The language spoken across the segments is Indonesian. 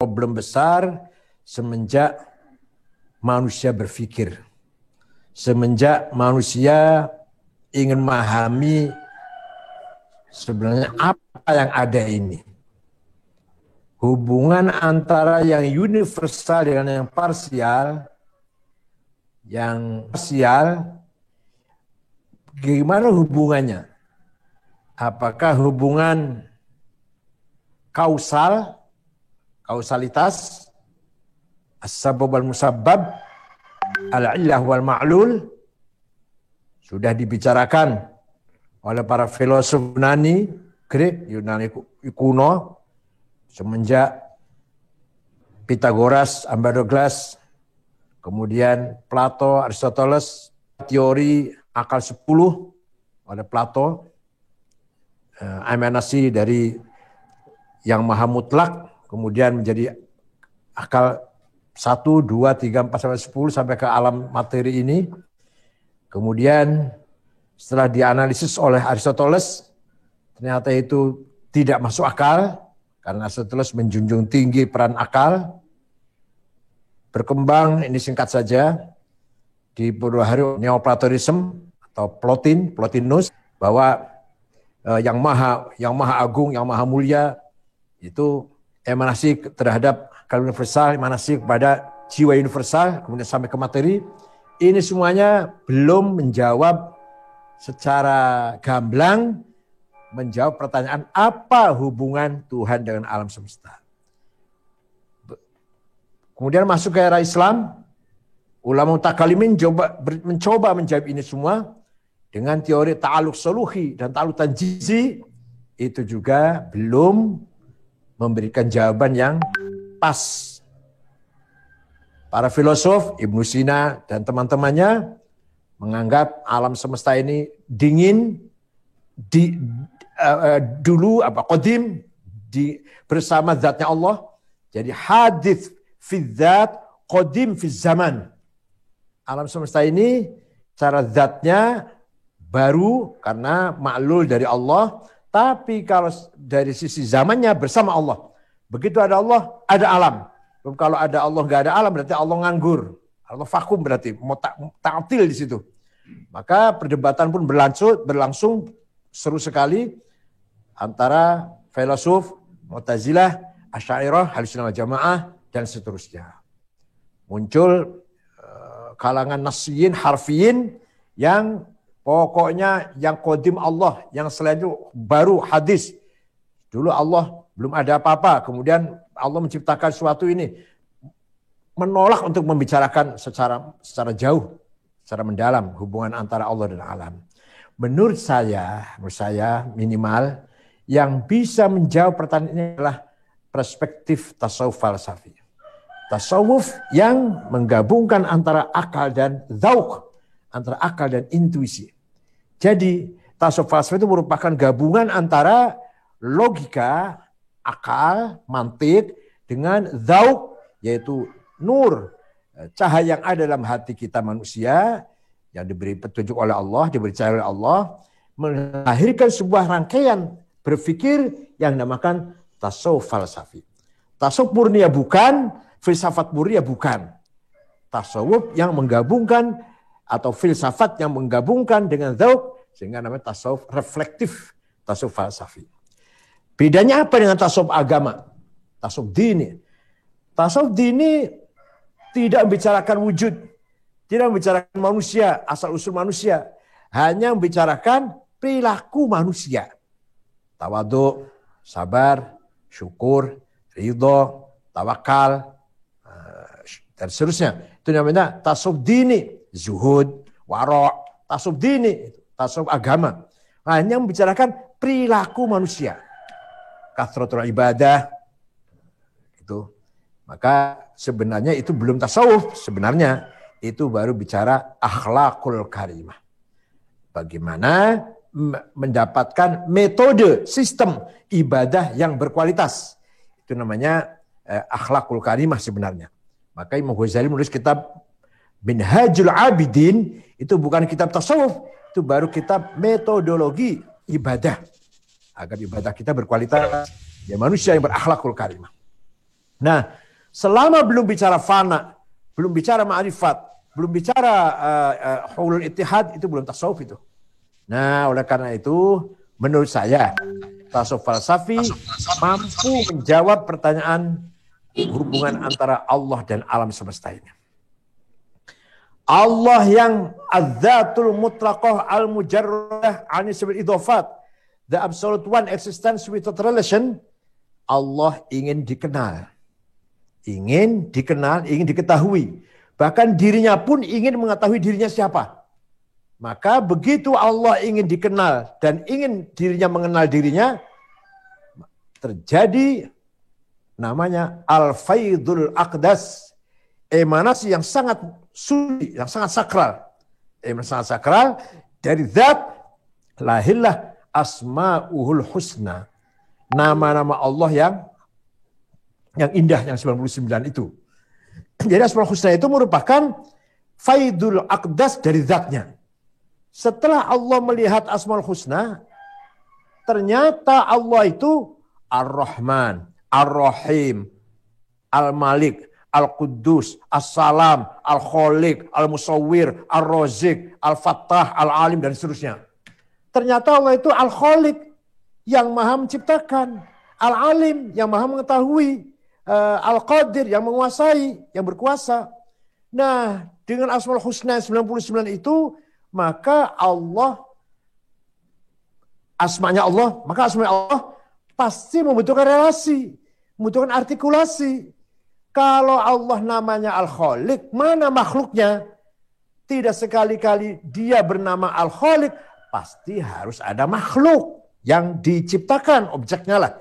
problem besar semenjak manusia berpikir. Semenjak manusia ingin memahami sebenarnya apa yang ada ini. Hubungan antara yang universal dengan yang parsial. Yang parsial, gimana hubungannya? Apakah hubungan kausalitas, as-sabab wal musabbab, al-illah wal ma'lul, sudah dibicarakan oleh para filosof Yunani kuno semenjak Pythagoras, Empedokles, kemudian Plato, Aristoteles, teori akal 10 oleh Plato, emanasi dari yang maha mutlak, kemudian menjadi akal 1, 2, 3, 4, sampai 10 sampai ke alam materi ini. Kemudian setelah dianalisis oleh Aristoteles, ternyata itu tidak masuk akal, karena Aristoteles menjunjung tinggi peran akal. Berkembang, ini singkat saja, di beberapa hari Neoplatonisme atau Plotinus, bahwa yang maha agung, yang maha mulia itu emanasi terhadap akal universal, emanasi kepada jiwa universal, kemudian sampai ke materi. Ini semuanya belum menjawab secara gamblang, menjawab pertanyaan apa hubungan Tuhan dengan alam semesta. Kemudian masuk ke era Islam, ulama mutakalimin mencoba menjawab ini semua dengan teori ta'aluk soluhi dan ta'aluk tanjizi. Itu juga belum memberikan jawaban yang pas. Para filosof, Ibnu Sina dan teman-temannya menganggap alam semesta ini dingin, qadim, bersama zatnya Allah. Jadi hadits fi dzat, qadim fi zaman. Alam semesta ini secara zatnya baru karena maklul dari Allah, tapi kalau dari sisi zamannya bersama Allah. Begitu ada Allah, ada alam. Kalau ada Allah nggak ada alam berarti Allah nganggur. Allah vakum berarti mau ta'til di situ. Maka perdebatan pun berlangsung seru sekali antara filosof, Mu'tazilah, Asy'ariyah, Ahlussunnah wal Jamaah dan seterusnya. Muncul kalangan nasiyin, harfiyin yang pokoknya yang qadim Allah, yang selain itu baru hadis. Dulu Allah belum ada apa-apa, kemudian Allah menciptakan sesuatu ini. Menolak untuk membicarakan secara jauh, secara mendalam hubungan antara Allah dan alam. Menurut saya minimal yang bisa menjawab pertanyaan ini adalah perspektif tasawuf falsafi. Tasawuf yang menggabungkan antara akal dan dzauq, antara akal dan intuisi. Jadi tasawuf falsafi itu merupakan gabungan antara logika, akal, mantik dengan dzauq, yaitu nur, cahaya yang ada dalam hati kita manusia yang diberi petunjuk oleh Allah, diberi cahaya oleh Allah, melahirkan sebuah rangkaian berpikir yang dinamakan tasawuf falsafi. Tasawuf murni bukan, filsafat murni bukan. Tasawuf yang menggabungkan atau filsafat yang menggabungkan dengan dzauq sehingga namanya tasawuf reflektif, tasawuf falsafi. Bedanya apa dengan tasawuf agama? Tasawuf dini. Tasawuf dini tidak membicarakan wujud, tidak membicarakan manusia, asal-usul manusia. Hanya membicarakan perilaku manusia. Tawadhu, sabar, syukur, ridho, tawakal, dan seterusnya. Itu namanya tasawuf dini. Zuhud, wara', tasawuf dini, tasawuf agama. Hanya membicarakan perilaku manusia. Kathratul ibadah, itu. Maka sebenarnya itu belum tasawuf, sebenarnya itu baru bicara akhlakul karimah. Bagaimana mendapatkan metode sistem ibadah yang berkualitas. Itu namanya akhlakul karimah sebenarnya. Maka Imam Ghazali menulis kitab Minhajul Abidin, itu bukan kitab tasawuf, itu baru kitab metodologi ibadah. Agar ibadah kita berkualitas, ya manusia yang berakhlakul karimah. Nah, selama belum bicara fana, belum bicara ma'rifat, belum bicara hulul ittihad, itu belum tasawuf itu. Nah, oleh karena itu, menurut saya, tasawuf falsafi mampu menjawab pertanyaan hubungan antara Allah dan alam semesta ini. Allah yang az-zatul mutlaqah al-mujarradah an ismil idhafat, the absolute one existence without relation, Allah ingin dikenal. Ingin diketahui. Bahkan dirinya pun ingin mengetahui dirinya siapa. Maka begitu Allah ingin dikenal dan ingin dirinya mengenal dirinya, terjadi namanya al-faidul aqdas, emanasi yang sangat suci, yang sangat sakral. Emanasi sangat sakral dari zat, lahirlah asma'uhul husna. Nama-nama Allah yang indah, yang 99 itu. Jadi Asmaul Husna itu merupakan faidul aqdas dari zatnya. Setelah Allah melihat Asmaul Husna, ternyata Allah itu Ar-Rahman, Ar-Rahim, Al-Malik, Al-Quddus, As-Salam, Al-Khaliq, Al-Musawwir, Ar-Razik, Al-Fattah, Al-Alim, dan seterusnya. Ternyata Allah itu Al-Khaliq, yang maha menciptakan, Al-Alim, yang maha mengetahui, Al-Qadir, yang menguasai, yang berkuasa. Nah, dengan Asmaul Husna 99 itu, maka asmanya Allah pasti membutuhkan relasi, membutuhkan artikulasi. Kalau Allah namanya Al-Khaliq, mana makhluknya? Tidak sekali-kali dia bernama Al-Khaliq, pasti harus ada makhluk yang diciptakan, objeknya lah.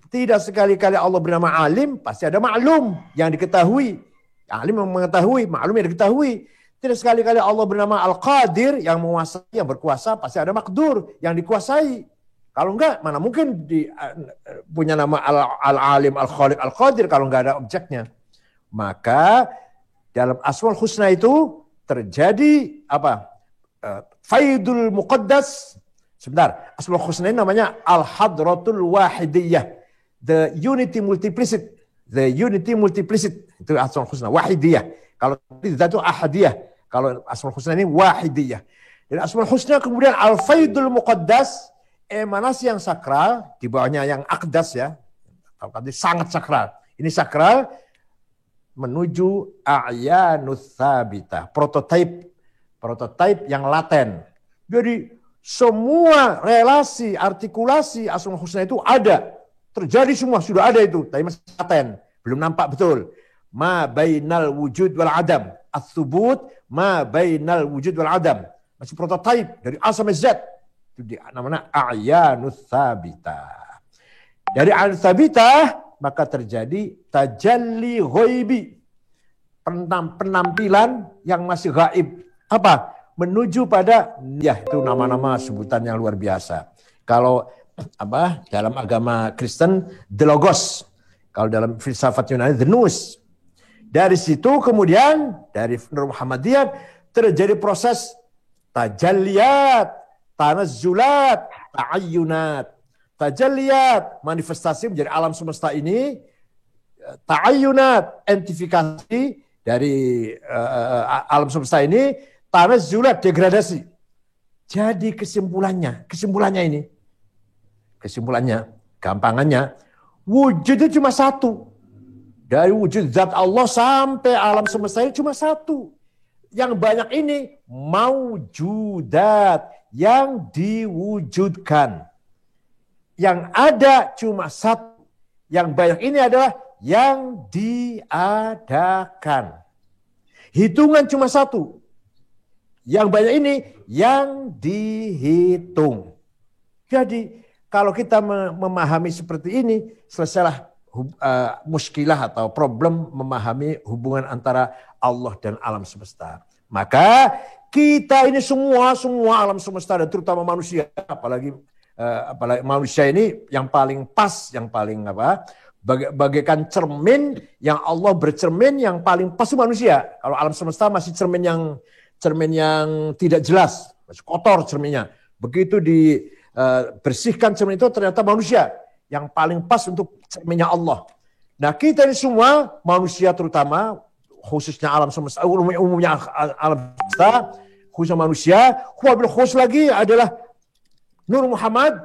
Tidak sekali-kali Allah bernama Alim, pasti ada maklum yang diketahui. Alim yang mengetahui, maklum yang diketahui. Tidak sekali-kali Allah bernama Al-Qadir, yang menguasai, yang berkuasa, pasti ada Makdur yang dikuasai. Kalau enggak, mana mungkin punya nama Al-Alim, Al-Khaliq, Al-Qadir kalau enggak ada objeknya. Maka dalam Asmaul Husna itu terjadi apa? Faidul Muqaddas. Sebentar, Asmaul Husna ini namanya Al-Hadratul Wahidiyah. The unity multiplicity. The unity multiplicity. Itu Asmaul Husna, Wahidiyah. Kalau itu Ahadiyah. Kalau Asmaul Husna ini Wahidiyah. Dan Asmaul Husna kemudian Al-Faidul Muqaddas, emanasi yang sakral, di bawahnya yang akdas ya. Kalau tadi sangat sakral. Ini sakral menuju a'yanus tsabitah, prototipe yang laten. Jadi semua relasi, artikulasi Asmaul Husna itu ada. Terjadi semua, sudah ada itu, tapi masih laten, belum nampak betul. Ma bainal wujud wal adam. Ats-tsubut ma bainal wujud wal adam. Masih prototipe dari A sampai Z. Itu namanya a'yanus tsabitah. Dari a'yanus tsabitah maka terjadi tajalli ghaibi. Penampilan yang masih gaib. Apa? Menuju pada, ya itu nama-nama sebutan yang luar biasa. Kalau dalam agama Kristen, the logos. Kalau dalam filsafat Yunani, the nous. Dari situ kemudian, dari Nur Muhammadiyah, terjadi proses tajalliyat, tanazzulat, ta'ayyunat. Tajalliyat, manifestasi menjadi alam semesta ini. Ta'ayyunat, entifikasi dari alam semesta ini. Tanazzulat, degradasi. Jadi kesimpulannya ini. Kesimpulannya, gampangannya, wujud itu cuma satu. Dari wujud zat Allah sampai alam semesta ini cuma satu. Yang banyak ini maujudat, yang diwujudkan. Yang ada cuma satu. Yang banyak ini adalah yang diadakan. Hitungan cuma satu. Yang banyak ini yang dihitung. Jadi kalau kita memahami seperti ini, selesailah muskilah atau problem memahami hubungan antara Allah dan alam semesta. Maka kita ini semua alam semesta dan terutama manusia, apalagi manusia ini yang paling pas, yang paling bagaikan cermin yang Allah bercermin yang paling pas itu manusia. Kalau alam semesta masih cermin yang tidak jelas, masih kotor cerminnya. Begitu dibersihkan cermin itu ternyata manusia yang paling pas untuk cerminnya Allah. Nah kita ini semua, manusia terutama, khususnya alam semesta, umumnya alam semesta, khususnya manusia, wabil khusus lagi adalah Nur Muhammad,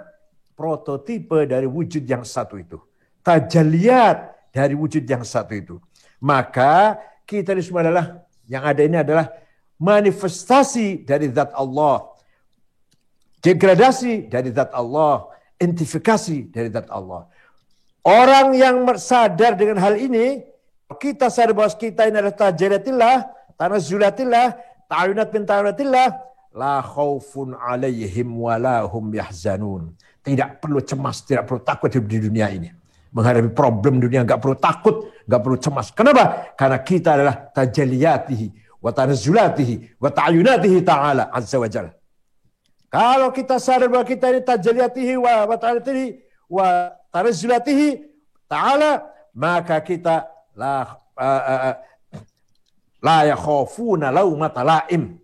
prototipe dari wujud yang satu itu. Tajalliyat dari wujud yang satu itu. Maka kita ini semua adalah, yang ada ini adalah manifestasi dari zat Allah. Degradasi dari zat Allah. Identifikasi dari zat Allah. Orang yang sadar dengan hal ini, kita sadar bahwa kita ini adalah tajalliyatillah, tanazzulatillah, ta'ayunat min ta'ayunatillah, la khaufun alaihim wa la hum yahzanun. Tidak perlu cemas, tidak perlu takut hidup di dunia ini. Menghadapi problem dunia enggak perlu takut, enggak perlu cemas. Kenapa? Karena kita adalah tajalliyatihi wa tanazzulatihi wa ta'ayunatihi ta'ala azza wa jalla. Kalau kita sadar bahwa kita ini tajalliyatihi wa ta'ayunatihi wa tanazzulatihi ta'ala, maka kita la yakhafuna laumata laim.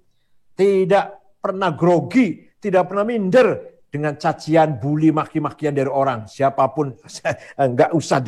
Tidak pernah grogi, tidak pernah minder dengan cacian, bully, maki-makian dari orang. Siapapun, enggak usah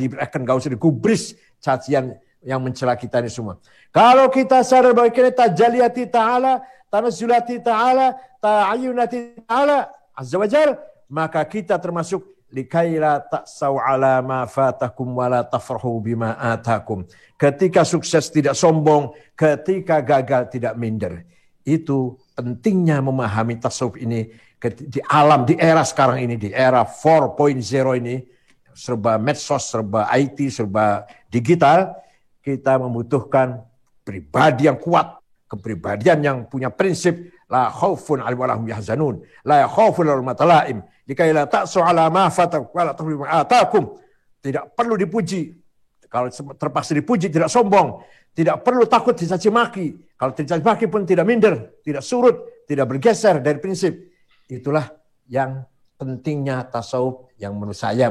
digubris cacian yang mencela kita ini semua. Kalau kita sadar bahwa kita tajalliyati ta'ala, tanazzulati ta'ala, ta'ayunati ta'ala, azza wa jal, maka kita termasuk likaila ta'saw ala ma fatakum wa la tafrahu bima atakum. Ketika sukses tidak sombong, ketika gagal tidak minder. Itu pentingnya memahami tasawuf ini di alam, di era sekarang ini, di era 4.0 ini, serba medsos, serba IT, serba digital, kita membutuhkan pribadi yang kuat, kepribadian yang punya prinsip la khaufun 'alaihim wa la hum yahzanun, la khaufun lahum matalaim, likai la ta'su 'ala ma fatakum wa la tahrimu atakum. Tidak perlu dipuji. Kalau terpaksa dipuji tidak sombong. Tidak perlu takut dicaci maki. Kalau dicaci maki pun tidak minder, tidak surut, tidak bergeser dari prinsip. Itulah yang pentingnya tasawuf, yang menurut saya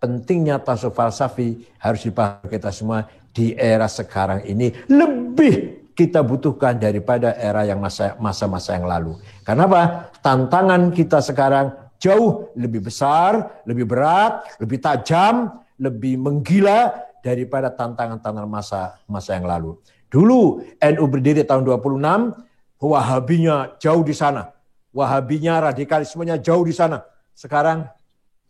pentingnya tasawuf falsafi harus dipahami kita semua di era sekarang ini. Lebih kita butuhkan daripada era yang masa-masa yang lalu. Karena apa? Tantangan kita sekarang jauh lebih besar, lebih berat, lebih tajam, lebih menggila daripada tantangan-tantangan masa yang lalu. Dulu NU berdiri tahun 26, Wahabinya jauh di sana. Wahabinya, radikalismenya jauh di sana. Sekarang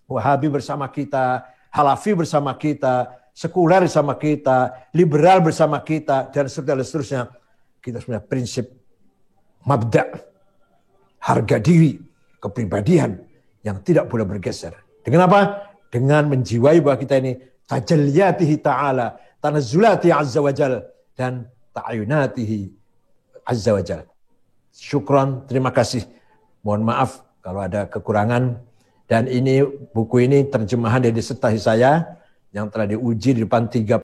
Wahabi bersama kita, Halafi bersama kita, sekuler bersama kita, liberal bersama kita, dan seterusnya. Kita punya prinsip mabda, harga diri, kepribadian yang tidak boleh bergeser. Dengan apa? Dengan menjiwai bahwa kita ini tajalliyatihi ta'ala, tanazzulati azza wa jal, dan ta'ayunatihi azza wa jal. Syukran, terima kasih. Mohon maaf kalau ada kekurangan. Dan ini, buku ini terjemahan dari disertasi saya yang telah diuji di depan 3